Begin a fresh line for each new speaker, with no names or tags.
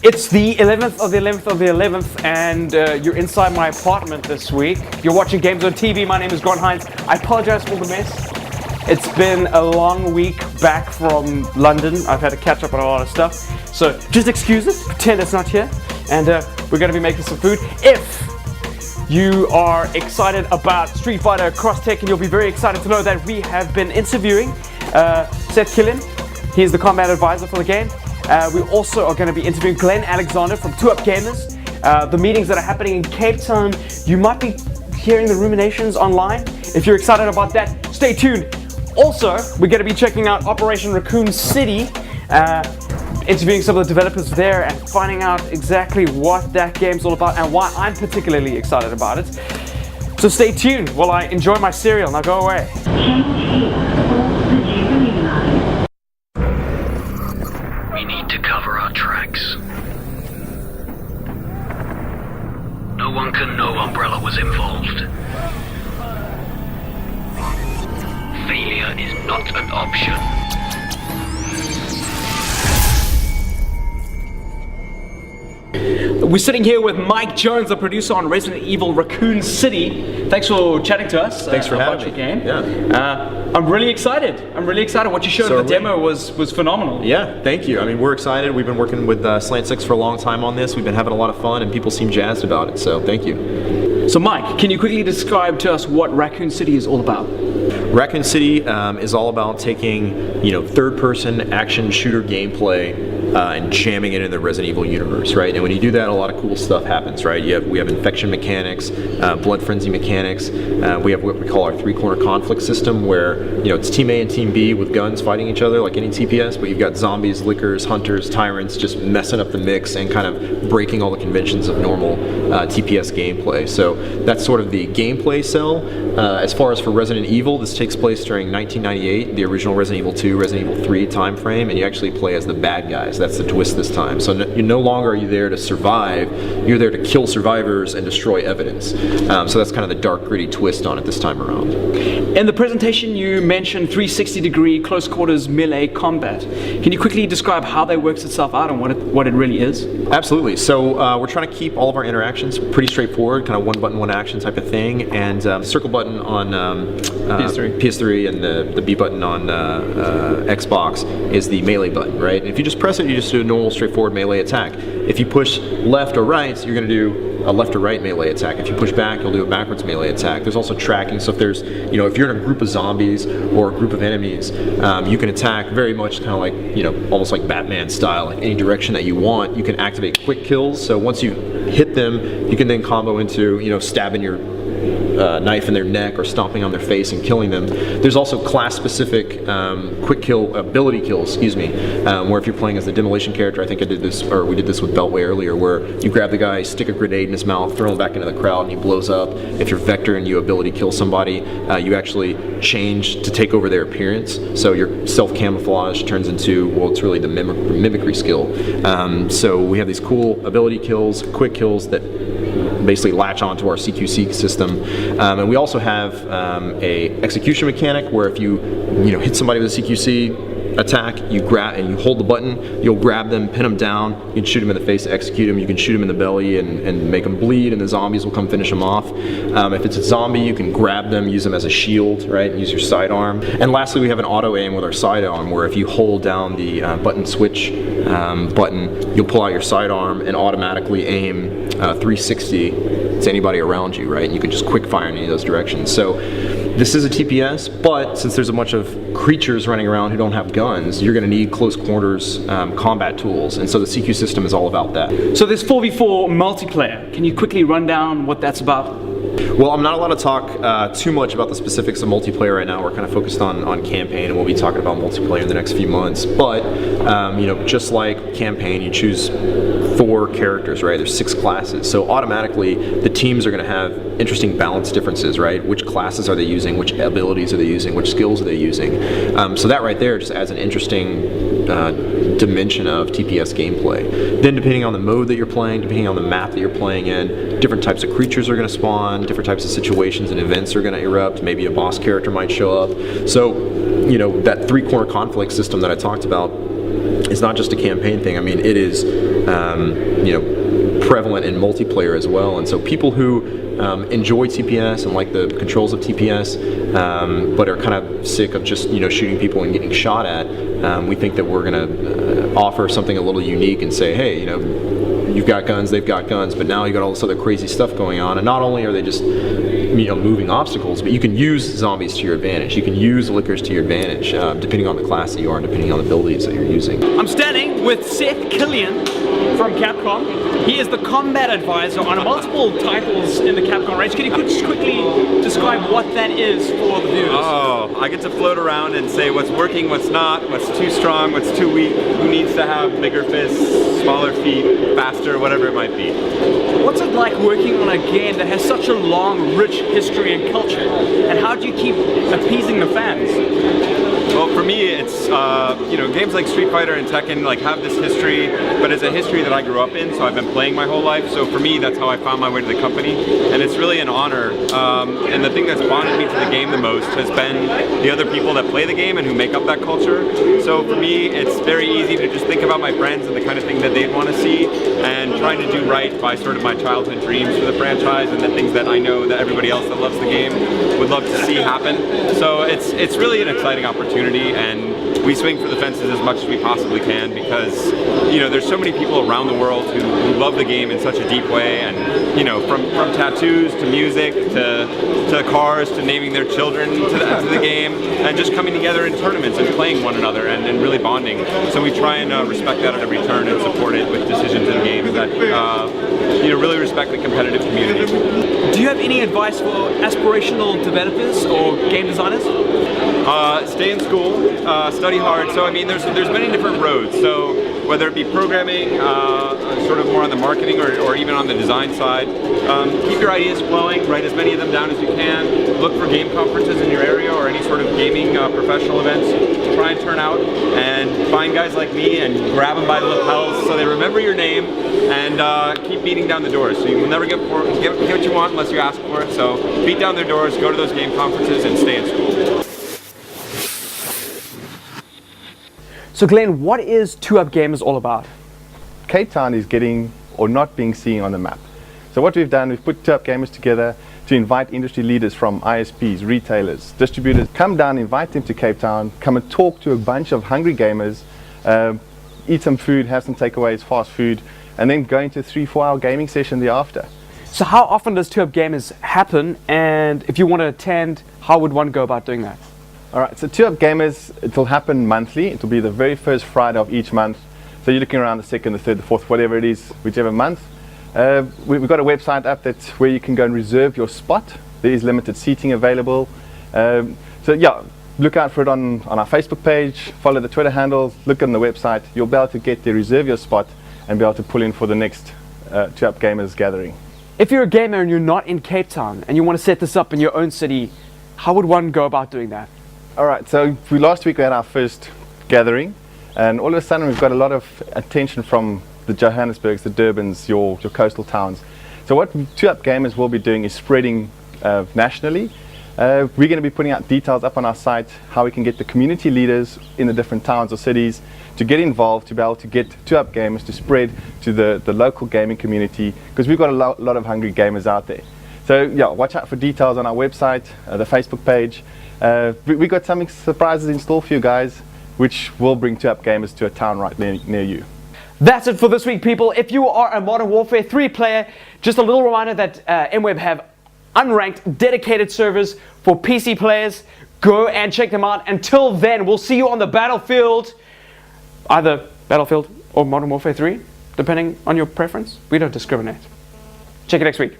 It's the 11th of the 11th of the 11th, and you're inside my apartment this week. You're watching GameZoneTV. My name is Grant Hines. I apologize for the mess. It's been a long week back from London. I've had to catch up on a lot of stuff. So just excuse it, pretend it's not here, and we're going to be making some food. If you are excited about Street Fighter Cross Tech, and you'll be very excited to know that we have been interviewing Seth Killian. He's the combat advisor for the game. We also are going to be interviewing Glenn Alexander from UpGame. The meetings that are happening in Cape Town, you might be hearing the ruminations online. If you're excited about that, stay tuned. Also, we're going to be checking out Operation Raccoon City, interviewing some of the developers there and finding out exactly what that game's all about and why I'm particularly excited about it. So stay tuned while I enjoy my cereal. Now go away.
We need to cover our tracks. No one can know Umbrella was involved. Failure is not an option.
We're sitting here with Mike Jones, the producer on Resident Evil Raccoon City. Thanks for chatting to us.
Thanks for having me.
Game.
Yeah.
I'm really excited. What you showed at the demo was phenomenal.
Yeah, thank you. I mean, we're excited. We've been working with Slant 6 for a long time on this. We've been having a lot of fun, and people seem jazzed about it, so thank you.
So Mike, can you quickly describe to us what Raccoon City is all about?
Raccoon City is all about taking, third-person action shooter gameplay and jamming it in the Resident Evil universe, right? And when you do that, a lot of cool stuff happens, right? We have infection mechanics, blood frenzy mechanics. We have what we call our three-corner conflict system, where it's Team A and Team B with guns fighting each other like any TPS, but you've got zombies, lickers, hunters, tyrants, just messing up the mix and kind of breaking all the conventions of normal TPS gameplay. So that's sort of the gameplay cell. As far as for Resident Evil, this takes place during 1998, the original Resident Evil 2, Resident Evil 3 time frame, and you actually play as the bad guys. That's the twist this time. So no longer are you there to survive, you're there to kill survivors and destroy evidence. So that's kind of the dark, gritty twist on it this time around.
In the presentation you mentioned 360-degree close quarters melee combat. Can you quickly describe how that works itself out and what it really is?
Absolutely. So we're trying to keep all of our interactions pretty straightforward, kind of one button, one action type of thing, and the circle button on PS3 and the B button on Xbox is the melee button, right? And if you just press it, you just do a normal, straightforward melee attack. If you push left or right, you're going to do a left or right melee attack. If you push back, you'll do a backwards melee attack. There's also tracking, so if there's, if you're in a group of zombies or a group of enemies, you can attack very much kind of like, almost like Batman style, like any direction that you want. You can activate quick kills, so once you hit them, you can then combo into, stabbing your knife in their neck or stomping on their face and killing them. There's also class-specific quick kill ability kills, where if you're playing as the demolition character, I think we did this with Beltway earlier, where you grab the guy, stick a grenade in his mouth, throw him back into the crowd, and he blows up. If you're Vector and you ability kill somebody, you actually change to take over their appearance. So your self-camouflage turns into, well, it's really the mimicry skill. So we have these cool ability kills, quick kills that basically latch onto our CQC system, and we also have a execution mechanic where if you hit somebody with a CQC attack, you grab and you hold the button, you'll grab them, pin them down, you can shoot them in the face, execute them, you can shoot them in the belly and make them bleed, and the zombies will come finish them off. If it's a zombie, you can grab them, use them as a shield, right, use your sidearm. And lastly, we have an auto aim with our sidearm, where if you hold down the button switch button, you'll pull out your sidearm and automatically aim 360 to anybody around you, right? And you can just quick fire in any of those directions. So this is a TPS, but since there's a bunch of creatures running around who don't have guns, you're going to need close quarters combat tools, and so the CQ system is all about that.
So there's 4v4 multiplayer. Can you quickly run down what that's about?
Well, I'm not allowed to talk too much about the specifics of multiplayer right now. We're kind of focused on campaign, and we'll be talking about multiplayer in the next few months. But just like campaign, you choose 4 characters, right? There's 6 classes, so automatically the teams are going to have interesting balance differences, right? Which classes are they using? Which abilities are they using? Which skills are they using? So that right there just adds an interesting dimension of TPS gameplay. Then depending on the mode that you're playing, depending on the map that you're playing in, different types of creatures are going to spawn, different types of situations and events are going to erupt, maybe a boss character might show up. So, that three-corner conflict system that I talked about it's not just a campaign thing. I mean, it is prevalent in multiplayer as well. And so people who enjoy TPS and like the controls of TPS, but are kind of sick of just shooting people and getting shot at, we think that we're going to offer something a little unique and say, hey, you've got guns, they've got guns, but now you got all this other crazy stuff going on. And not only are they just moving obstacles, but you can use zombies to your advantage. You can use lickers to your advantage, depending on the class that you are and depending on the abilities that you're using.
I'm standing with Seth Killian from Capcom. He is the combat advisor on multiple titles in the Capcom range. Can you just quickly describe what that is for the viewers?
Oh, I get to float around and say what's working, what's not, what's too strong, what's too weak, who needs to have bigger fists, smaller feet, faster, whatever it might be.
What's it like working on a game that has such a long, rich history and culture? And how do you keep appeasing the fans?
Well, for me, it's games like Street Fighter and Tekken have this history, but it's a history that I grew up in, so I've been playing my whole life. So for me, that's how I found my way to the company, and it's really an honor. And the thing that's bonded me to the game the most has been the other people that play the game and who make up that culture. So for me, it's very easy to just think about my friends and the kind of thing that they'd want to see, and trying to do right by sort of my childhood dreams for the franchise and the things that I know that everybody else that loves the game would love to see happen. So it's really an exciting opportunity, and we swing for the fences as much as we possibly can because there's so many people around the world who love the game in such a deep way, and from tattoos to music to cars to naming their children to the game, and just coming together in tournaments and playing one another and really bonding. So we try and respect that at every turn and support it with decisions in games that really respect the competitive community.
Do you have any advice for aspirational developers or game designers?
Stay in school, study hard. So I mean, there's many different roads. So whether it be programming, sort of more on the marketing or even on the design side, keep your ideas flowing. Write as many of them down as you can. Look for game conferences in your area or any sort of gaming professional events. Try and turn out and find guys like me and grab them by the lapels so they remember your name, and keep beating down the doors. So you will never get what you want unless you ask for it. So beat down their doors, go to those game conferences, and stay in school.
So Glenn, what is 2UpGame all about?
Cape Town is getting or not being seen on the map. So what we've done, we've put 2UpGamers together to invite industry leaders from ISPs, retailers, distributors. Come down, invite them to Cape Town, come and talk to a bunch of hungry gamers, eat some food, have some takeaways, fast food, and then go into a 3-4 hour gaming session thereafter.
So how often does 2UpGamers happen, and if you want to attend, how would one go about doing that?
Alright, so 2UpGamers, it will happen monthly. It will be the very first Friday of each month. So you're looking around the 2nd, the 3rd, the 4th, whatever it is, whichever month. We've got a website up that's where you can go and reserve your spot. There is limited seating available. So yeah, look out for it on our Facebook page, follow the Twitter handle, look on the website. You'll be able to get there, reserve your spot, and be able to pull in for the next 2UpGamers gathering.
If you're a gamer and you're not in Cape Town and you want to set this up in your own city, how would one go about doing that?
Alright, so last week we had our first gathering, and all of a sudden we've got a lot of attention from the Johannesburgs, the Durbans, your coastal towns. So what 2UpGamers will be doing is spreading nationally. We're going to be putting out details up on our site, how we can get the community leaders in the different towns or cities to get involved, to be able to get 2UpGamers to spread to the local gaming community, because we've got a lot of hungry gamers out there. So yeah, watch out for details on our website, the Facebook page. We got some surprises in store for you guys, which will bring 2UpGamers to a town right near you.
That's it for this week, people. If you are a Modern Warfare 3 player, just a little reminder that MWeb have unranked dedicated servers for PC players. Go and check them out. Until then, we'll see you on the battlefield, either Battlefield or Modern Warfare 3, depending on your preference. We don't discriminate. Check you next week.